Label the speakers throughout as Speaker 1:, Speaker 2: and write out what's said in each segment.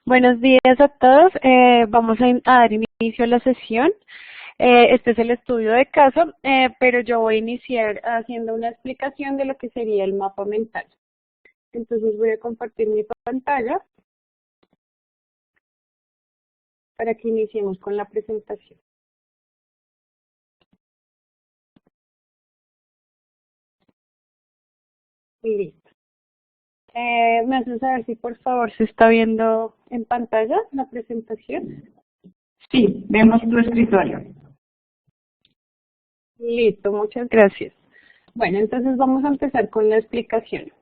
Speaker 1: Buenos días a todos. Vamos a dar inicio a la sesión. Este es el estudio de caso, pero yo voy a iniciar haciendo una explicación de lo que sería el mapa mental. Entonces voy a compartir mi pantalla para que iniciemos con la presentación. Listo. ¿Me hacen saber si por favor se está viendo en pantalla la presentación?
Speaker 2: Sí, vemos tu escritorio.
Speaker 1: Listo, muchas gracias. Bueno, entonces vamos a empezar con la explicación.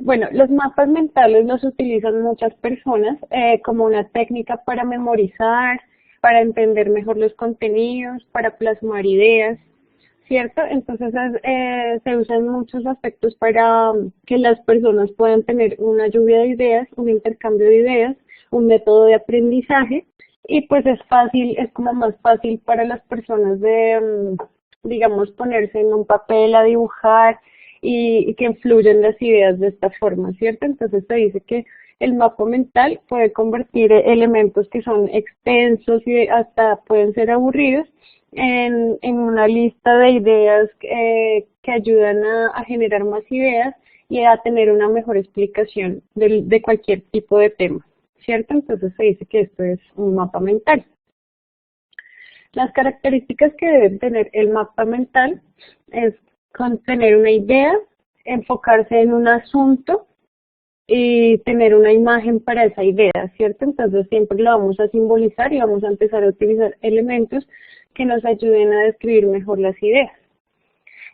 Speaker 1: Bueno, los mapas mentales los utilizan muchas personas como una técnica para memorizar, para entender mejor los contenidos, para plasmar ideas, ¿cierto? Entonces se usan muchos aspectos para que las personas puedan tener una lluvia de ideas, un intercambio de ideas, un método de aprendizaje y pues es fácil, es como más fácil para las personas de, digamos, ponerse en un papel a dibujar y que influyen las ideas de esta forma, ¿cierto? Entonces se dice que el mapa mental puede convertir elementos que son extensos y hasta pueden ser aburridos en una lista de ideas que ayudan a generar más ideas y a tener una mejor explicación de cualquier tipo de tema, ¿cierto? Entonces se dice que esto es un mapa mental. Las características que debe tener el mapa mental es contener una idea, enfocarse en un asunto y tener una imagen para esa idea, ¿cierto? Entonces siempre lo vamos a simbolizar y vamos a empezar a utilizar elementos que nos ayuden a describir mejor las ideas.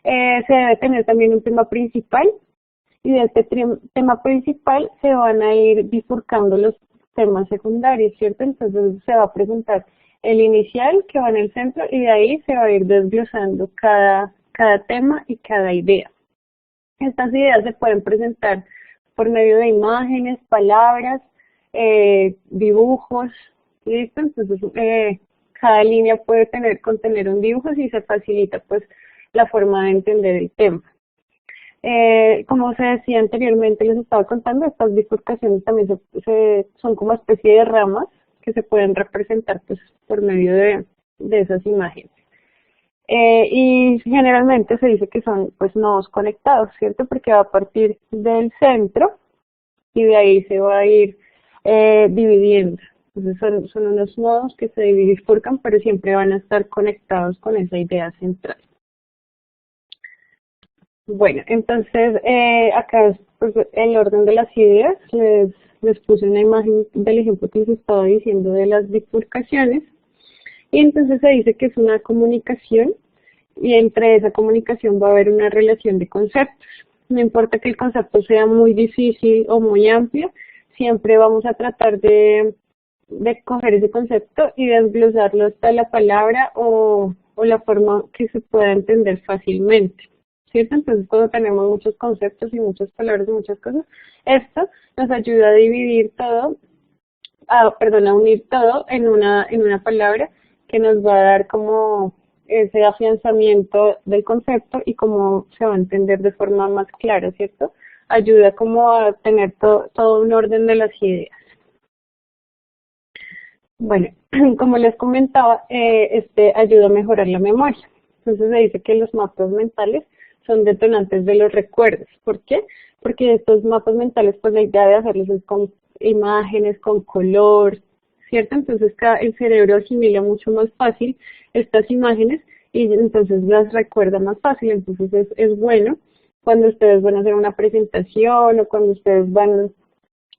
Speaker 1: Se debe tener también un tema principal y de este tema principal se van a ir bifurcando los temas secundarios, ¿cierto? Entonces se va a presentar el inicial que va en el centro y de ahí se va a ir desglosando cada tema y cada idea. Estas ideas se pueden presentar por medio de imágenes, palabras, dibujos, ¿listo? Entonces cada línea puede contener un dibujo si se facilita pues la forma de entender el tema. Como se decía anteriormente, les estaba contando, estas bifurcaciones también son como especie de ramas que se pueden representar pues por medio de esas imágenes. Y generalmente se dice que son pues nodos conectados, ¿cierto? Porque va a partir del centro y de ahí se va a ir dividiendo. Entonces son unos nodos que se bifurcan, pero siempre van a estar conectados con esa idea central. Bueno, entonces acá es pues, el orden de las ideas. Les puse una imagen del ejemplo que les estaba diciendo de las bifurcaciones. Y entonces se dice que es una comunicación y entre esa comunicación va a haber una relación de conceptos. No importa que el concepto sea muy difícil o muy amplio, siempre vamos a tratar de coger ese concepto y desglosarlo hasta la palabra o la forma que se pueda entender fácilmente, ¿cierto? Entonces cuando tenemos muchos conceptos y muchas palabras y muchas cosas, esto nos ayuda a dividir todo, a unir todo en una palabra que nos va a dar como ese afianzamiento del concepto y cómo se va a entender de forma más clara, ¿cierto? Ayuda como a tener todo un orden de las ideas. Bueno, como les comentaba, este ayuda a mejorar la memoria. Entonces se dice que los mapas mentales son detonantes de los recuerdos. ¿Por qué? Porque estos mapas mentales, pues la idea de hacerlos es con imágenes, con color, ¿cierto? Entonces el cerebro asimila mucho más fácil estas imágenes y entonces las recuerda más fácil. Entonces es bueno cuando ustedes van a hacer una presentación o cuando ustedes van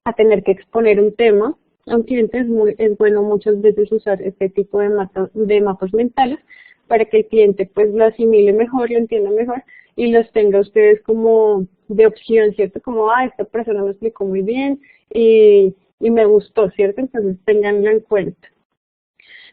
Speaker 1: a tener que exponer un tema a un cliente, es bueno muchas veces usar este tipo de mapas mentales para que el cliente pues lo asimile mejor, lo entienda mejor y los tenga ustedes como de opción, ¿cierto? Como, esta persona me explicó muy bien y me gustó, ¿cierto? Entonces tenganlo en cuenta.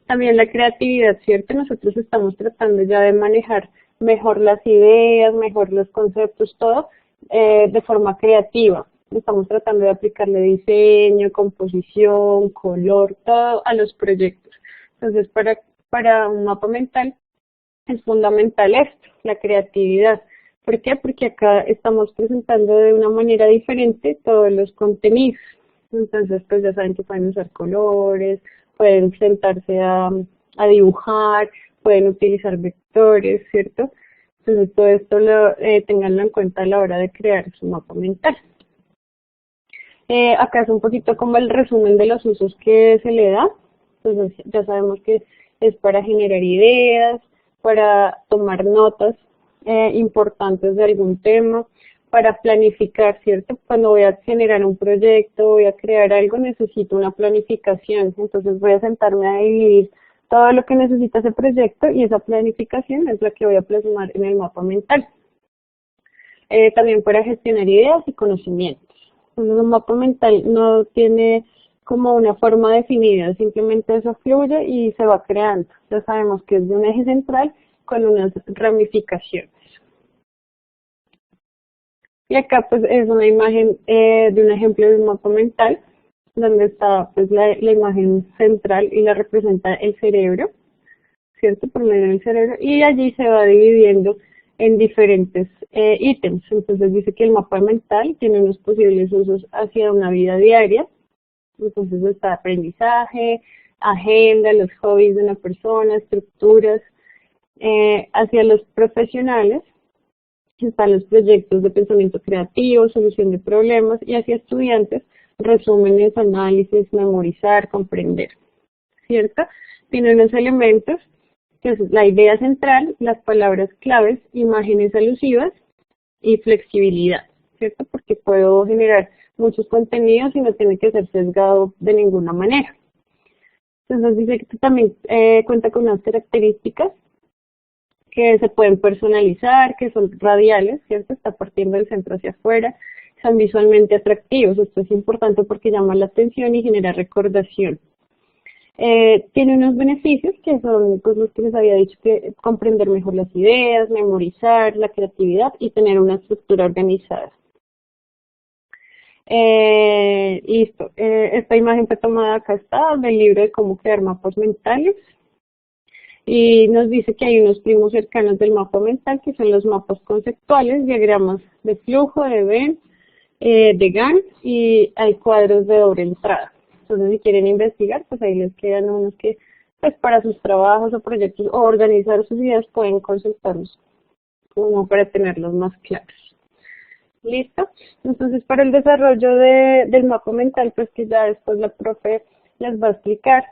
Speaker 1: También la creatividad, ¿cierto? Nosotros estamos tratando ya de manejar mejor las ideas, mejor los conceptos, todo de forma creativa. Estamos tratando de aplicarle diseño, composición, color, todo a los proyectos. Entonces, para un mapa mental es fundamental esto, la creatividad. ¿Por qué? Porque acá estamos presentando de una manera diferente todos los contenidos. Entonces, pues ya saben que pueden usar colores, pueden sentarse a dibujar, pueden utilizar vectores, ¿cierto? Entonces, todo esto tenganlo en cuenta a la hora de crear su mapa mental. Acá es un poquito como el resumen de los usos que se le da. Entonces, ya sabemos que es para generar ideas, para tomar notas importantes de algún tema, para planificar, ¿cierto? Cuando voy a generar un proyecto, voy a crear algo, necesito una planificación. Entonces voy a sentarme a dividir todo lo que necesita ese proyecto y esa planificación es la que voy a plasmar en el mapa mental. También para gestionar ideas y conocimientos. Entonces, un mapa mental no tiene como una forma definida, simplemente eso fluye y se va creando. Ya sabemos que es de un eje central con unas ramificaciones. Y acá pues es una imagen de un ejemplo de un mapa mental, donde está pues la imagen central y la representa el cerebro, ¿cierto? Por medio del cerebro, y allí se va dividiendo en diferentes ítems. Entonces dice que el mapa mental tiene unos posibles usos hacia una vida diaria. Entonces está aprendizaje, agenda, los hobbies de una persona, estructuras. Hacia los profesionales están los proyectos de pensamiento creativo, solución de problemas, y hacia estudiantes, resúmenes, análisis, memorizar, comprender, ¿cierto? Tiene unos elementos que es la idea central, las palabras claves, imágenes alusivas y flexibilidad, ¿cierto? Porque puedo generar muchos contenidos y no tiene que ser sesgado de ninguna manera. Entonces dice que también cuenta con unas características que se pueden personalizar, que son radiales, ¿cierto? Está partiendo del centro hacia afuera, son visualmente atractivos. Esto es importante porque llama la atención y genera recordación. Tiene unos beneficios que son pues, los que les había dicho, que comprender mejor las ideas, memorizar, la creatividad y tener una estructura organizada. Listo. Esta imagen fue tomada acá está del libro de cómo crear mapas mentales. Y nos dice que hay unos primos cercanos del mapa mental, que son los mapas conceptuales, diagramas de flujo, de Venn, de Gantt, y hay cuadros de doble entrada. Entonces, si quieren investigar, pues ahí les quedan unos que, pues para sus trabajos o proyectos o organizar sus ideas, pueden consultarlos como para tenerlos más claros. ¿Listo? Entonces, para el desarrollo del mapa mental, pues que ya después la profe les va a explicar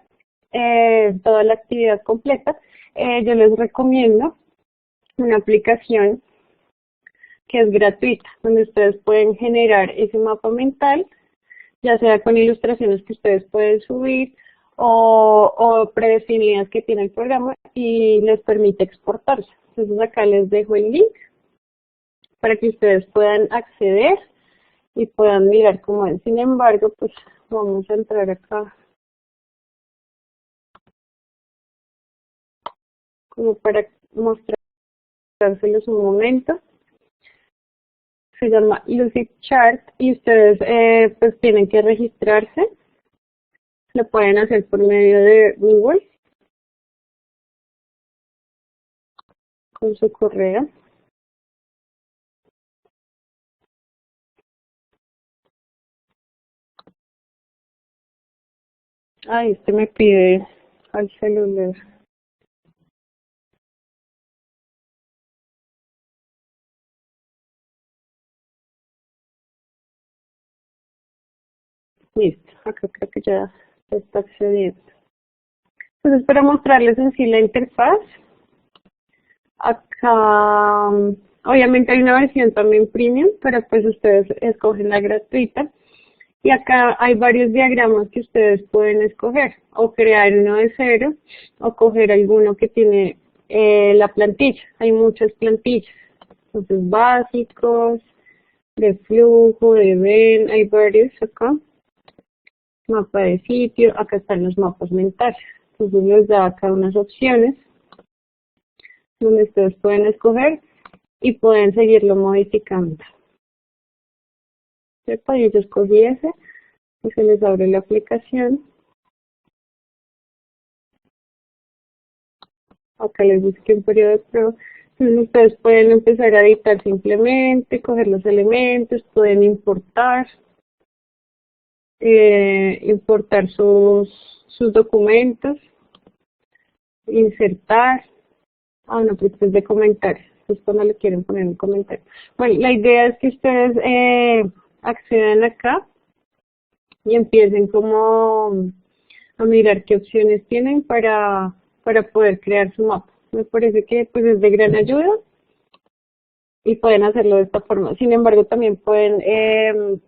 Speaker 1: toda la actividad completa, yo les recomiendo una aplicación que es gratuita, donde ustedes pueden generar ese mapa mental, ya sea con ilustraciones que ustedes pueden subir o predefinidas que tiene el programa y les permite exportarse. Entonces acá les dejo el link para que ustedes puedan acceder y puedan mirar cómo es. Sin embargo, pues vamos a entrar acá como para mostrárselos un momento. Se llama Lucidchart y ustedes pues tienen que registrarse. Lo pueden hacer por medio de Google con su correo. Ay, este me pide al celular. Listo, acá creo que ya está accediendo. Entonces, para mostrarles en sí la interfaz, acá obviamente hay una versión también premium, pero pues ustedes escogen la gratuita. Y acá hay varios diagramas que ustedes pueden escoger, o crear uno de cero, o coger alguno que tiene la plantilla. Hay muchas plantillas, entonces básicos, de flujo, de Venn, hay varios acá. Mapa de sitio, acá están los mapas mentales. Entonces les da acá unas opciones donde ustedes pueden escoger y pueden seguirlo modificando. ¿Cierto? Yo escogí ese y se les abre la aplicación. Acá les busqué un periodo de prueba. Entonces ustedes pueden empezar a editar simplemente, coger los elementos, pueden importar. importar sus documentos, insertar, no, pues es de comentarios, es cuando le quieren poner un comentario. Bueno, la idea es que ustedes accedan acá y empiecen como a mirar qué opciones tienen para poder crear su mapa. Me parece que pues es de gran ayuda y pueden hacerlo de esta forma. Sin embargo, también pueden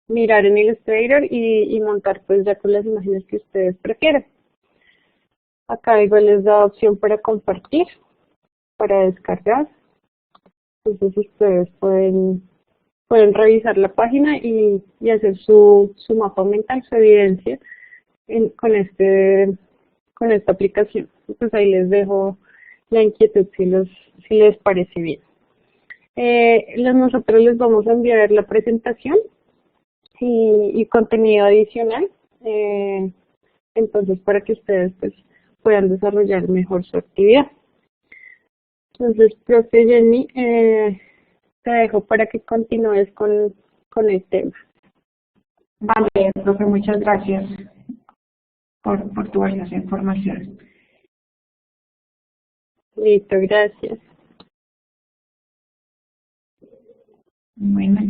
Speaker 1: mirar en Illustrator y montar pues ya con las imágenes que ustedes prefieran. Acá igual les da opción para compartir, para descargar. Entonces ustedes pueden revisar la página y hacer su mapa mental, su evidencia con esta aplicación. Pues ahí les dejo la inquietud si les parece bien. Nosotros les vamos a enviar la presentación y contenido adicional, entonces para que ustedes pues puedan desarrollar mejor su actividad. Entonces, profe Jenny, te dejo para que continúes con el tema.
Speaker 2: Vale, profe, muchas gracias por tu valiosa información.
Speaker 1: Listo, gracias.
Speaker 2: Bueno,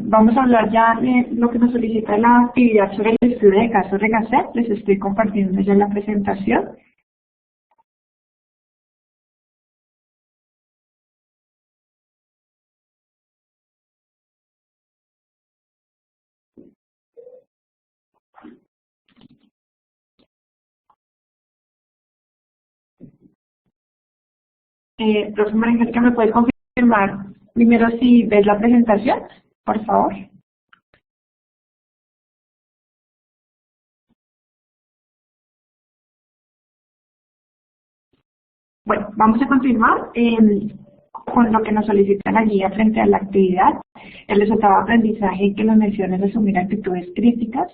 Speaker 2: vamos a hablar ya de lo que nos solicita la actividad sobre el estudio de casos Regaset. Les estoy compartiendo ya la presentación. Profe María Angélica, ¿me puede confirmar primero si ves la presentación, por favor? Bueno, vamos a continuar con lo que nos solicita la guía frente a la actividad. El resultado de aprendizaje que nos menciona es asumir actitudes críticas,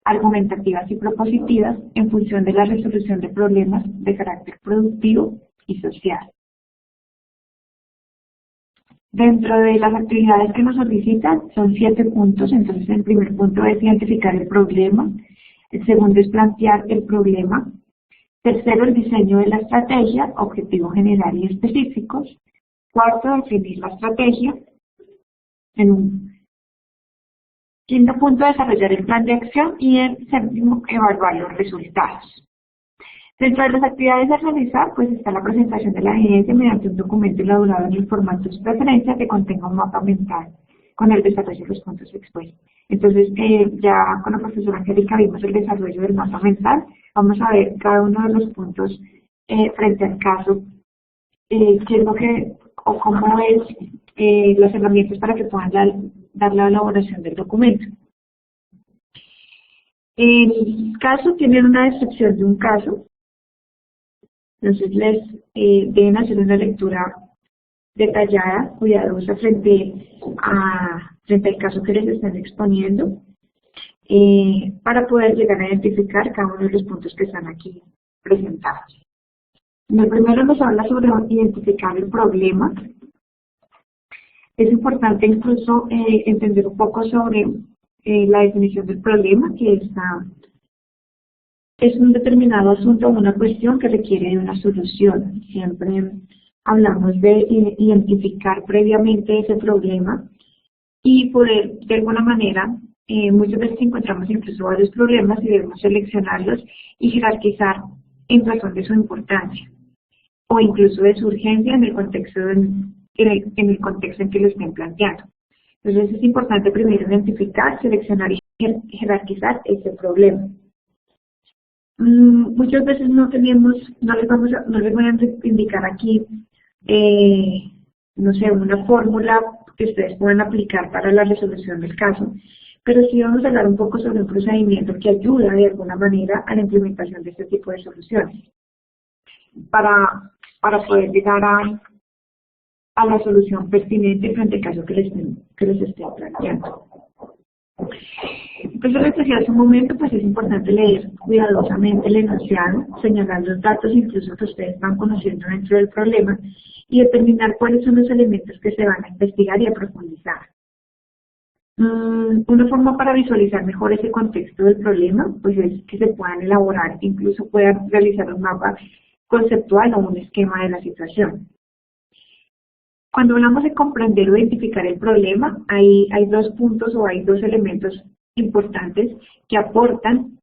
Speaker 2: argumentativas y propositivas en función de la resolución de problemas de carácter productivo y social. Dentro de las actividades que nos solicitan son 7 puntos, entonces el primer punto es identificar el problema, el segundo es plantear el problema, tercero el diseño de la estrategia, objetivo general y específicos, cuarto definir la estrategia, en un quinto punto desarrollar el plan de acción y el séptimo evaluar los resultados. Dentro de las actividades a realizar, pues está la presentación de la evidencia mediante un documento elaborado en el formato de preferencia que contenga un mapa mental con el desarrollo de los puntos expuestos. Entonces, ya con la profesora Angélica vimos el desarrollo del mapa mental. Vamos a ver cada uno de los puntos frente al caso, qué es lo que, o cómo es las herramientas para que puedan dar la elaboración del documento. El caso tiene una descripción de un caso. Entonces deben hacer una lectura detallada, cuidadosa frente al caso que les están exponiendo, para poder llegar a identificar cada uno de los puntos que están aquí presentados. En el primero nos habla sobre identificar el problema. Es importante incluso entender un poco sobre la definición del problema, que es un determinado asunto o una cuestión que requiere de una solución. Siempre hablamos de identificar previamente ese problema y poder, de alguna manera, muchas veces encontramos incluso varios problemas y debemos seleccionarlos y jerarquizar en razón de su importancia o incluso de su urgencia en el contexto en que lo estén planteando. Entonces es importante primero identificar, seleccionar y jerarquizar ese problema. Muchas veces no les voy a indicar aquí, no sé, una fórmula que ustedes pueden aplicar para la resolución del caso, pero sí vamos a hablar un poco sobre un procedimiento que ayuda de alguna manera a la implementación de este tipo de soluciones, para poder llegar a la solución pertinente frente al caso que les esté planteando. Pues al hace un momento, pues es importante leer cuidadosamente el enunciado, señalar los datos incluso que ustedes van conociendo dentro del problema y determinar cuáles son los elementos que se van a investigar y a profundizar. Una forma para visualizar mejor ese contexto del problema, pues es que se puedan elaborar, incluso puedan realizar un mapa conceptual o un esquema de la situación. Cuando hablamos de comprender o identificar el problema, hay dos puntos o hay dos elementos importantes que aportan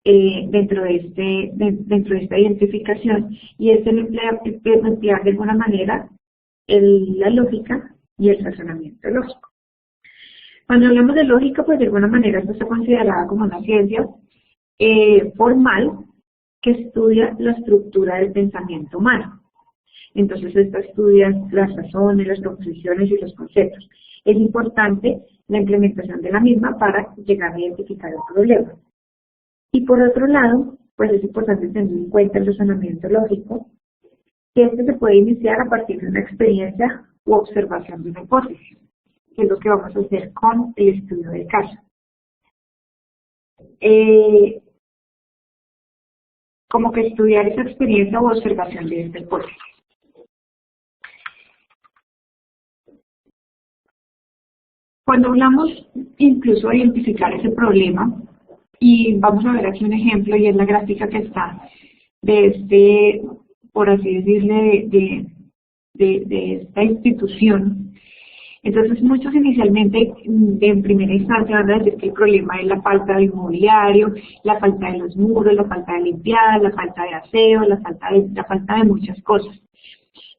Speaker 2: dentro de esta identificación, y es el emplear de alguna manera la lógica y el razonamiento lógico. Cuando hablamos de lógica, pues de alguna manera esto está considerada como una ciencia formal que estudia la estructura del pensamiento humano. Entonces, esta estudia las razones, las proposiciones y los conceptos. Es importante la implementación de la misma para llegar a identificar el problema. Y por otro lado, pues es importante tener en cuenta el razonamiento lógico, que este se puede iniciar a partir de una experiencia u observación de una hipótesis, que es lo que vamos a hacer con el estudio del caso. Como que estudiar esa experiencia u observación de esta hipótesis. Cuando hablamos incluso de identificar ese problema, y vamos a ver aquí un ejemplo, y es la gráfica que está de por así decirle, de esta institución. Entonces, muchos inicialmente, en primera instancia, van a decir que el problema es la falta de inmobiliario, la falta de los muros, la falta de limpiar, la falta de aseo, la falta de muchas cosas.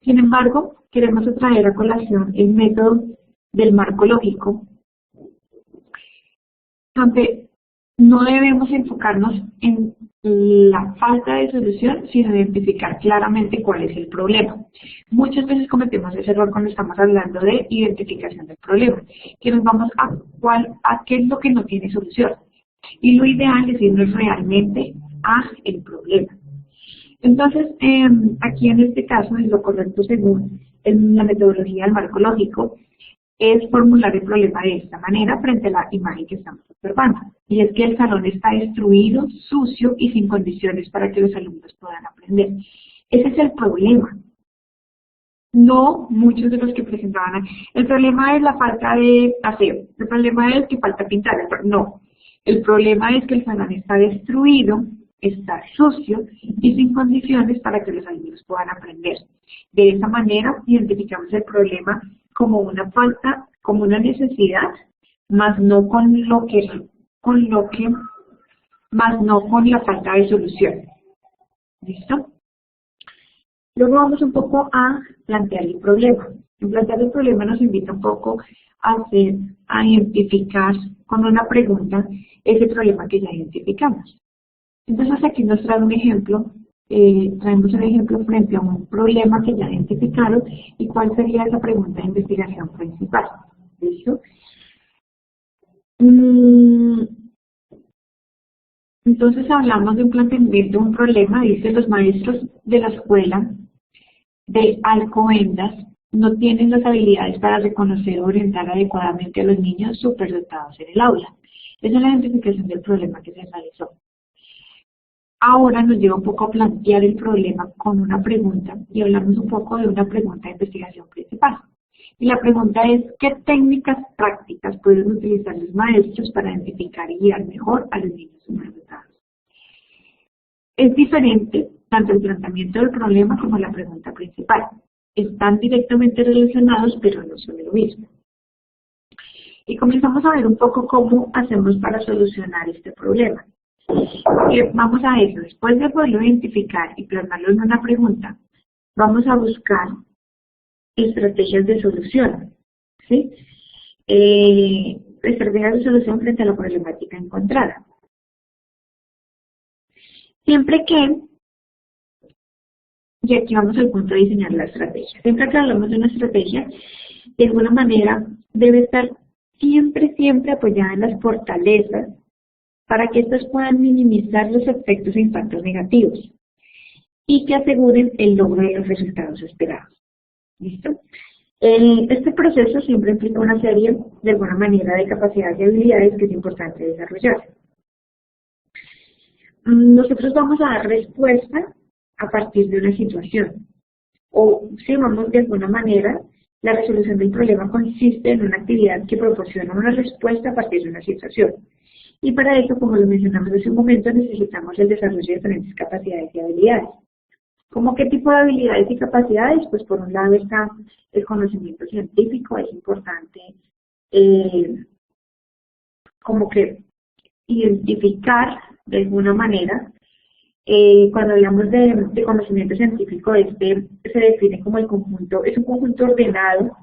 Speaker 2: Sin embargo, queremos traer a colación el método del marco lógico, donde no debemos enfocarnos en la falta de solución, sino identificar claramente cuál es el problema. Muchas veces cometemos ese error cuando estamos hablando de identificación del problema, que nos vamos a qué es lo que no tiene solución. Y lo ideal es irnos realmente a el problema. Entonces, aquí en este caso, es lo correcto según la metodología del marco lógico, es formular el problema de esta manera frente a la imagen que estamos observando. Y es que el salón está destruido, sucio y sin condiciones para que los alumnos puedan aprender. Ese es el problema. No muchos de los que presentaban. El problema es la falta de aseo. El problema es que falta pintar. No. El problema es que el salón está destruido, está sucio y sin condiciones para que los alumnos puedan aprender. De esa manera identificamos el problema como una falta, como una necesidad, más no con la falta de solución. ¿Listo? Luego vamos un poco a plantear el problema. En plantear el problema nos invita un poco a identificar con una pregunta ese problema que ya identificamos. Entonces aquí nos trae un ejemplo. Traemos un ejemplo frente a un problema que ya identificaron y cuál sería esa pregunta de investigación principal. ¿Listo? Entonces hablamos de un planteamiento de un problema. Dice: los maestros de la escuela de Alcobendas no tienen las habilidades para reconocer o orientar adecuadamente a los niños superdotados en el aula. Esa es la identificación del problema que se realizó. Ahora nos lleva un poco a plantear el problema con una pregunta y hablamos un poco de una pregunta de investigación principal. Y la pregunta es: ¿qué técnicas prácticas pueden utilizar los maestros para identificar y guiar mejor a los niños superdotados? Es diferente tanto el planteamiento del problema como la pregunta principal. Están directamente relacionados, pero no son lo mismo. Y comenzamos a ver un poco cómo hacemos para solucionar este problema. Vamos a eso. Después de poderlo identificar y plasmarlo en una pregunta, vamos a buscar estrategias de solución, ¿sí? Estrategias de solución frente a la problemática encontrada. Siempre que, y aquí vamos al punto de diseñar la estrategia. Siempre que hablamos de una estrategia, de alguna manera debe estar siempre apoyada en las fortalezas para que estos puedan minimizar los efectos e impactos negativos y que aseguren el logro de los resultados esperados. ¿Listo? Este proceso siempre implica una serie, de alguna manera, de capacidades y habilidades que es importante desarrollar. Nosotros vamos a dar respuesta a partir de una situación, o si vamos de alguna manera La resolución del problema consiste en una actividad que proporciona una respuesta a partir de una situación. Y para eso, como lo mencionamos hace un momento, necesitamos el desarrollo de diferentes capacidades y habilidades. ¿Cómo qué tipo de habilidades y capacidades? Pues por un lado está el conocimiento científico, es importante como que identificar de alguna manera, cuando hablamos de conocimiento científico, este se define como el conjunto, es un conjunto ordenado,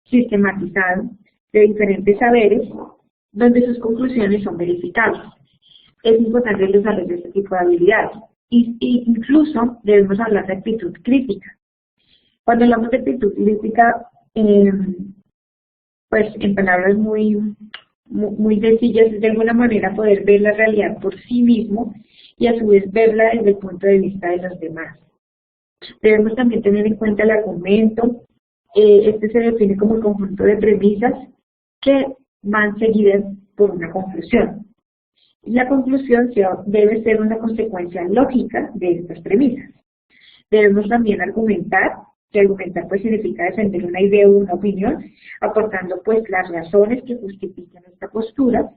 Speaker 2: sistematizado, de diferentes saberes, donde sus conclusiones son verificables. Es importante el desarrollo de este tipo de habilidades. Y incluso debemos hablar de actitud crítica. Cuando hablamos de actitud crítica, pues en palabras muy sencillas, es de alguna manera poder ver la realidad por sí mismo y a su vez verla desde el punto de vista de los demás. Debemos también tener en cuenta el argumento. Este se define como el conjunto de premisas que van seguidas por una conclusión. La conclusión debe ser una consecuencia lógica de estas premisas. Debemos también argumentar, que argumentar pues significa defender una idea o una opinión, aportando pues las razones que justifican esta postura.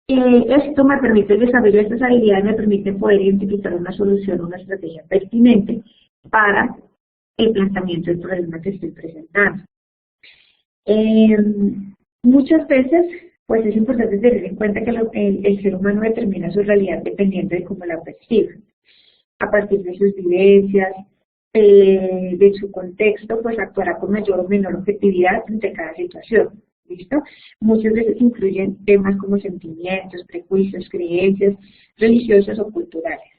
Speaker 2: Esto me permite el desarrollo de estas habilidades, me permite poder identificar una solución, una estrategia pertinente para el planteamiento del problema que estoy presentando. Muchas veces pues es importante tener en cuenta que el ser humano determina su realidad dependiendo de cómo la percibe. A partir de sus vivencias, de su contexto, pues actuará con mayor o menor objetividad ante cada situación. ¿Listo? Muchas veces incluyen temas como sentimientos, prejuicios, creencias religiosas o culturales.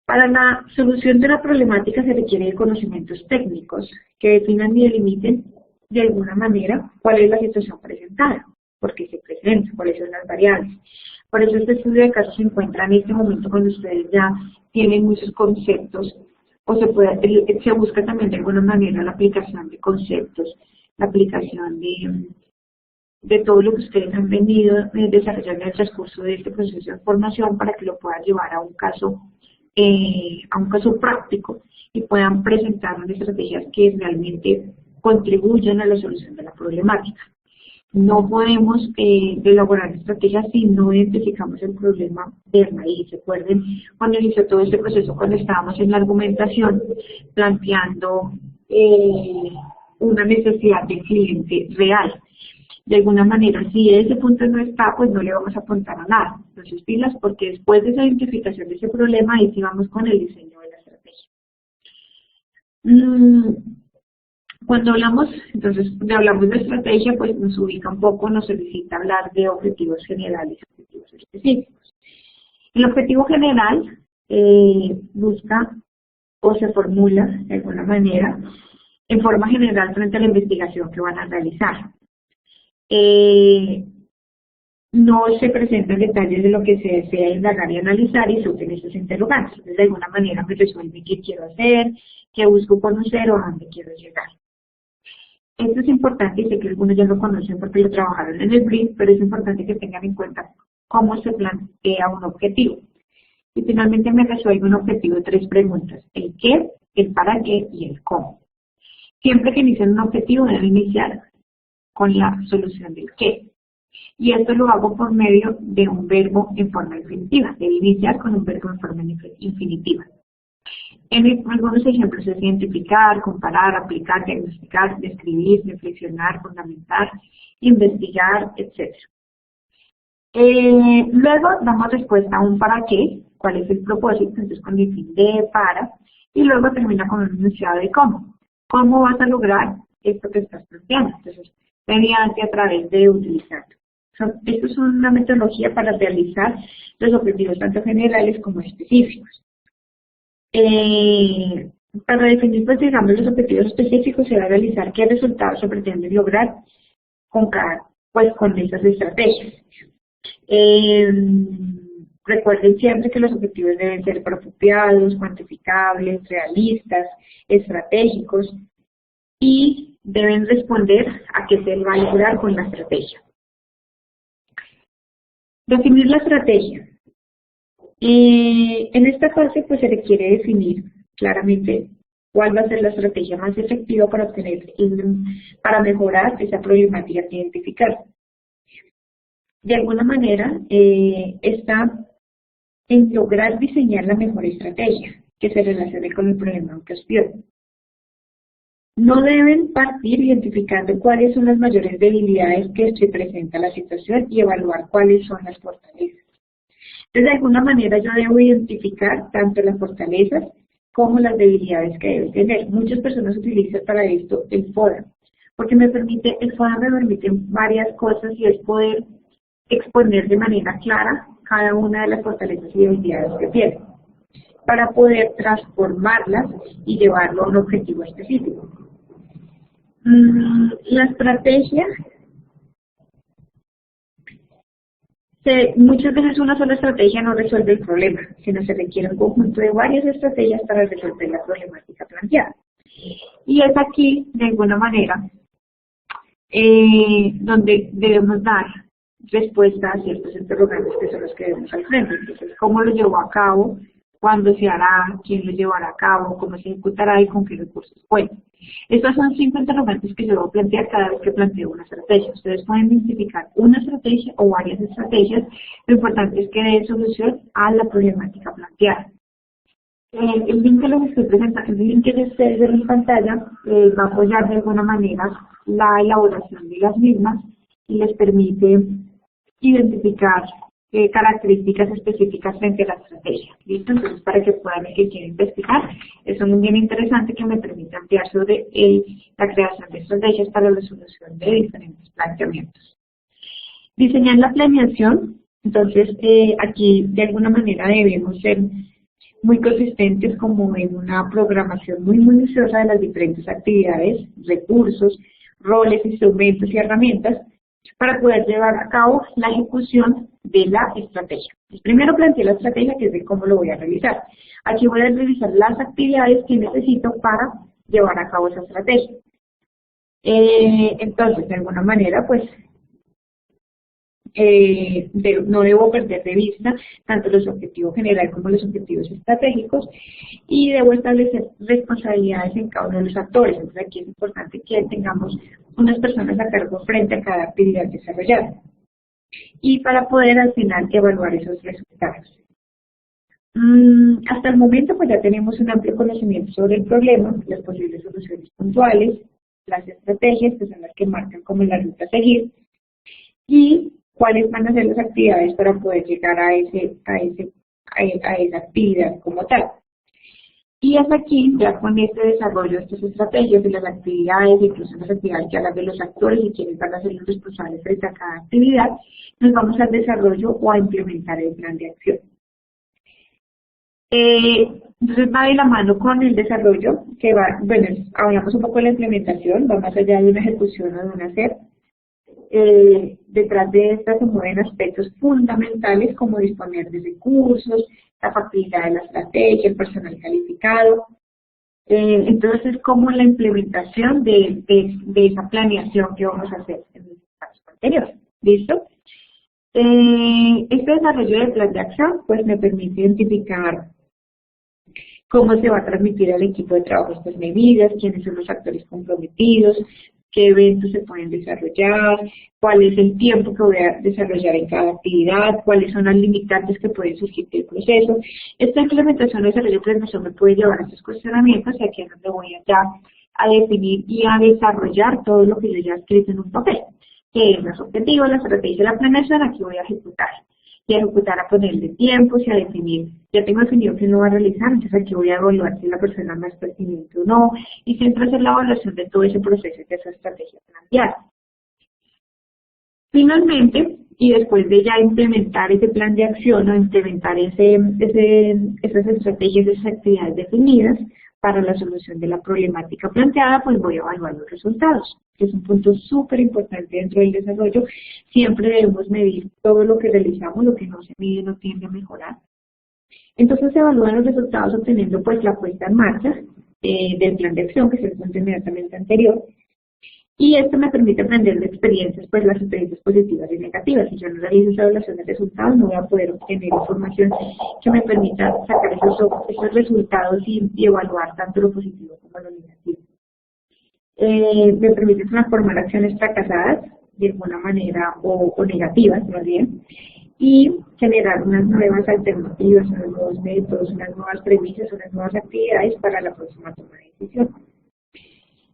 Speaker 2: Para la solución de la problemática se requiere conocimientos técnicos que definan y delimiten de alguna manera cuál es la situación presentada, por qué se presenta, cuáles son las variables. Por eso este estudio de casos se encuentra en este momento cuando ustedes ya tienen muchos conceptos, o se busca también de alguna manera la aplicación de conceptos, la aplicación de todo lo que ustedes han venido desarrollando en el transcurso de este proceso de formación para que lo puedan llevar a un caso práctico y puedan presentar unas estrategias que realmente contribuyan a la solución de la problemática. No podemos elaborar estrategias si no identificamos el problema de raíz. Recuerden cuando inició todo este proceso, cuando estábamos en la argumentación, planteando una necesidad del cliente real. De alguna manera, si ese punto no está, pues no le vamos a apuntar a nada. Entonces, pilas, porque después de esa identificación de ese problema, ahí sí vamos con el diseño de la estrategia. Cuando hablamos de estrategia, pues nos ubica un poco, nos solicita hablar de objetivos generales y objetivos específicos. El objetivo general busca o se formula de alguna manera en forma general frente a la investigación que van a realizar. No se presentan detalles de lo que se desea indagar y analizar y surgen estos interrogantes. Entonces, de alguna manera me resuelve qué quiero hacer, qué busco conocer o a dónde quiero llegar. Esto es importante y sé que algunos ya lo conocen porque lo trabajaron en el brief, pero es importante que tengan en cuenta cómo se plantea un objetivo. Y finalmente me resuelve un objetivo de 3 preguntas: el qué, el para qué y el cómo. Siempre que inicien un objetivo deben iniciar con la solución del qué. Y esto lo hago por medio de un verbo en forma infinitiva. Debe iniciar con un verbo en forma infinitiva. En algunos ejemplos es identificar, comparar, aplicar, diagnosticar, describir, reflexionar, fundamentar, investigar, etc. Luego damos respuesta a un para qué, cuál es el propósito, entonces con el fin de, para, y luego termina con un enunciado de cómo. ¿Cómo vas a lograr esto que estás planteando? Entonces, mediante, a través de, utilizando. Esto es una metodología para realizar los objetivos tanto generales como específicos. Para definir, pues, digamos, los objetivos específicos se va a realizar qué resultados se pretenden lograr con esas estrategias. Recuerden siempre que los objetivos deben ser apropiados, cuantificables, realistas, estratégicos y deben responder a qué se va a lograr con la estrategia. Definir la estrategia. En esta fase pues se requiere definir claramente cuál va a ser la estrategia más efectiva para para mejorar esa problemática que identificar. De alguna manera, está en lograr diseñar la mejor estrategia que se relacione con el problema en cuestión. No deben partir identificando cuáles son las mayores debilidades que se presenta la situación y evaluar cuáles son las fortalezas. Entonces, de alguna manera yo debo identificar tanto las fortalezas como las debilidades que debe tener. Muchas personas utilizan para esto el FODA, porque el FODA me permite varias cosas y es poder exponer de manera clara cada una de las fortalezas y debilidades que tiene, para poder transformarlas y llevarlo a un objetivo específico. La estrategia, muchas veces una sola estrategia no resuelve el problema, sino se requiere un conjunto de varias estrategias para resolver la problemática planteada. Y es aquí, de alguna manera, donde debemos dar respuesta a ciertos interrogantes que son los que vemos al frente. Entonces, ¿cómo lo llevó a cabo? ¿Cuándo se hará? ¿Quién lo llevará a cabo? ¿Cómo se ejecutará? ¿Y con qué recursos cuenta? Estas son 5 interrogantes que yo voy a plantear cada vez que planteo una estrategia. Ustedes pueden identificar una estrategia o varias estrategias. Lo importante es que den solución a la problemática planteada. El link que les estoy presentando, el link que les ven en pantalla, va a apoyar de alguna manera la elaboración de las mismas y les permite identificar características específicas frente a la estrategia. ¿Listo? Entonces, para que puedan y que quieran investigar, es un bien interesante que me permite ampliar sobre la creación de estrategias para la resolución de diferentes planteamientos. Diseñar la planeación. Entonces, aquí de alguna manera debemos ser muy consistentes como en una programación muy minuciosa de las diferentes actividades, recursos, roles, instrumentos y herramientas para poder llevar a cabo la ejecución de la estrategia. Primero planteé la estrategia, que es de cómo lo voy a realizar. Aquí voy a realizar las actividades que necesito para llevar a cabo esa estrategia. Entonces, de alguna manera, pues, no debo perder de vista tanto los objetivos generales como los objetivos estratégicos y debo establecer responsabilidades en cada uno de los actores. Entonces aquí es importante que tengamos unas personas a cargo frente a cada actividad desarrollada y para poder al final evaluar esos resultados. Hasta el momento pues ya tenemos un amplio conocimiento sobre el problema, las posibles soluciones puntuales, las estrategias que son las que marcan como la ruta a seguir y cuáles van a ser las actividades para poder llegar a esa actividad como tal. Y hasta aquí, ya con este desarrollo de estas estrategias, de las actividades, incluso las actividades que hablan de los actores y quienes van a ser los responsables frente a cada actividad, nos vamos al desarrollo o a implementar el plan de acción. Entonces va de la mano con el desarrollo, que va, bueno, hablamos un poco de la implementación, va más allá de una ejecución o de un hacer. Detrás de estas se mueven aspectos fundamentales como disponer de recursos, la factibilidad de la estrategia, el personal calificado. Entonces es como la implementación de esa planeación que vamos a hacer en el paso anterior. ¿Listo? Este desarrollo del plan de acción pues me permite identificar cómo se va a transmitir al equipo de trabajo estas medidas, quiénes son los actores comprometidos, qué eventos se pueden desarrollar, cuál es el tiempo que voy a desarrollar en cada actividad, cuáles son las limitantes que pueden surgir del proceso. Esta implementación de desarrollo de planeación me puede llevar a estos cuestionamientos y aquí es donde voy a definir y a desarrollar todo lo que yo ya he escrito en un papel, que es los objetivos, la estrategia de la planeación, aquí voy a ejecutar. Y a ejecutar a ponerle tiempos y a definir, ya tengo definido quién lo va a realizar, entonces aquí voy a evaluar si la persona más pertinente o no, y siempre hacer la evaluación de todo ese proceso y de esa estrategia planteada. Finalmente, y después de ya implementar ese plan de acción o implementar esas estrategias, esas actividades definidas para la solución de la problemática planteada, pues voy a evaluar los resultados, que es un punto súper importante dentro del desarrollo. Siempre debemos medir todo lo que realizamos, lo que no se mide no tiende a mejorar. Entonces se evalúan los resultados obteniendo pues la puesta en marcha del plan de acción, que es el punto inmediatamente anterior. Y esto me permite aprender de experiencias, pues las experiencias positivas y negativas. Si yo no realizo esa evaluación de resultados, no voy a poder obtener información que me permita sacar esos resultados y evaluar tanto lo positivo como me permite transformar acciones fracasadas de alguna manera o negativas más bien, y generar unas nuevas alternativas, unos nuevos métodos, unas nuevas premisas, unas nuevas actividades para la próxima toma de decisión.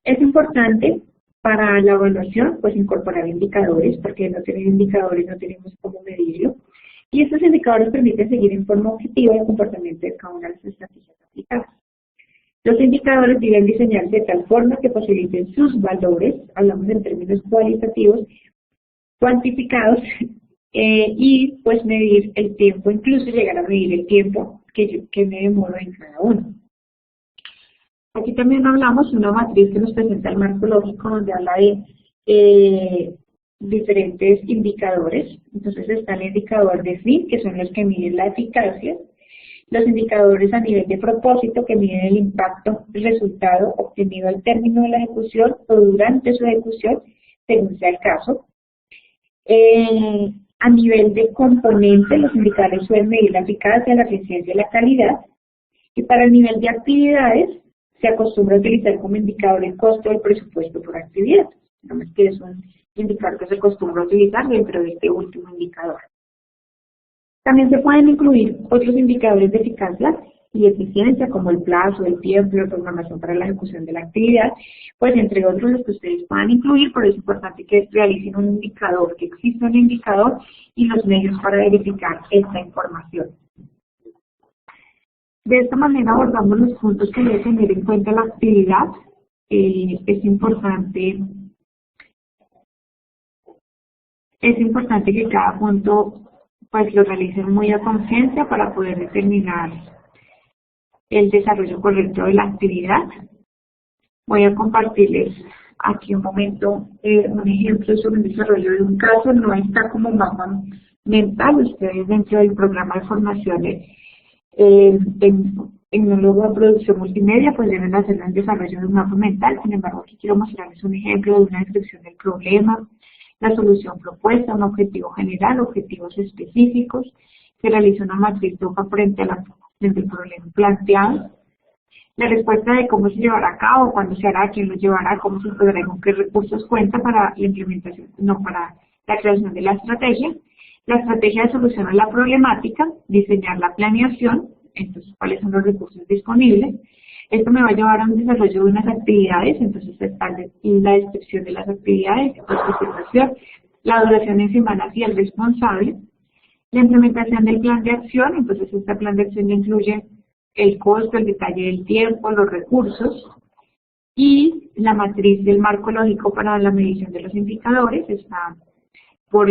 Speaker 2: Es importante para la evaluación pues incorporar indicadores, porque no tener indicadores no tenemos cómo medirlo, y estos indicadores permiten seguir en forma objetiva el comportamiento de cada una de las estrategias aplicadas. Los indicadores deben diseñarse de tal forma que posibiliten sus valores, hablamos en términos cualitativos, cuantificados, y pues medir el tiempo, incluso llegar a medir el tiempo que me demoro en cada uno. Aquí también hablamos de una matriz que nos presenta el marco lógico, donde habla de diferentes indicadores. Entonces está el indicador de fin, que son los que miden la eficacia, los indicadores a nivel de propósito, que miden el impacto, el resultado obtenido al término de la ejecución o durante su ejecución, según sea el caso. A nivel de componente, los indicadores suelen medir la eficacia, la eficiencia y la calidad. Y para el nivel de actividades, se acostumbra a utilizar como indicador el costo del presupuesto por actividad. Digamos que es un indicador que se acostumbra a utilizar dentro de este último indicador. También se pueden incluir otros indicadores de eficacia y eficiencia, como el plazo, el tiempo, la programación para la ejecución de la actividad, pues entre otros los que ustedes puedan incluir, pero es importante que realicen un indicador, que exista un indicador y los medios para verificar esta información. De esta manera abordamos los puntos que debe tener en cuenta la actividad. Es importante que cada punto pues lo realicen muy a conciencia para poder determinar el desarrollo correcto de la actividad. Voy a compartirles aquí un momento un ejemplo sobre el desarrollo de un caso. No está como mapa mental. Ustedes dentro del programa de formaciones en un lugar de producción multimedia pues deben hacer el desarrollo de un mapa mental. Sin embargo, aquí quiero mostrarles un ejemplo de una descripción del problema, la solución propuesta, un objetivo general, objetivos específicos. Se realiza una matriz DOCA frente al problema planteado, la respuesta de cómo se llevará a cabo, cuándo se hará, quién lo llevará, cómo se podrá y con qué recursos cuenta para la implementación, no para la creación de la estrategia de solución a la problemática, diseñar la planeación, entonces cuáles son los recursos disponibles. Esto me va a llevar a un desarrollo de unas actividades, entonces está la descripción de las actividades, la presentación, la duración en semanas y el responsable, la implementación del plan de acción, entonces este plan de acción incluye el costo, el detalle del tiempo, los recursos, y la matriz del marco lógico para la medición de los indicadores está por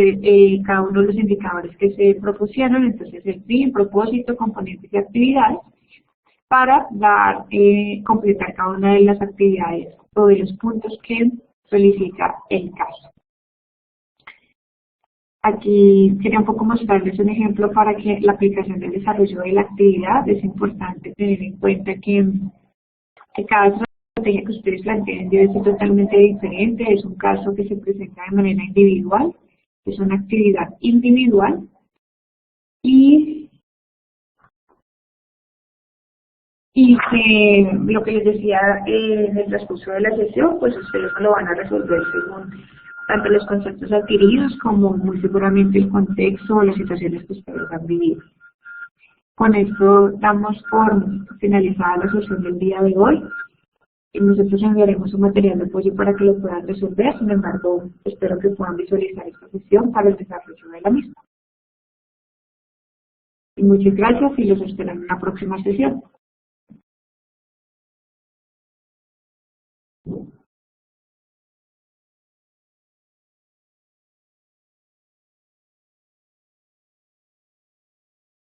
Speaker 2: cada uno de los indicadores que se propusieron, entonces el fin, propósito, componentes y actividades, para completar cada una de las actividades o de los puntos que solicita el caso. Aquí quería un poco mostrarles un ejemplo para que la aplicación del desarrollo de la actividad. Es importante tener en cuenta que cada estrategia que ustedes planteen debe ser totalmente diferente. Es un caso que se presenta de manera individual, es una actividad individual y que lo que les decía en el transcurso de la sesión, pues ustedes lo van a resolver según tanto los conceptos adquiridos como muy seguramente el contexto o las situaciones que ustedes han vivido. Con esto damos por finalizada la sesión del día de hoy. Y nosotros enviaremos un material de apoyo para que lo puedan resolver. Sin embargo, espero que puedan visualizar esta sesión para el desarrollo de la misma. Y muchas gracias y los espero en una próxima sesión.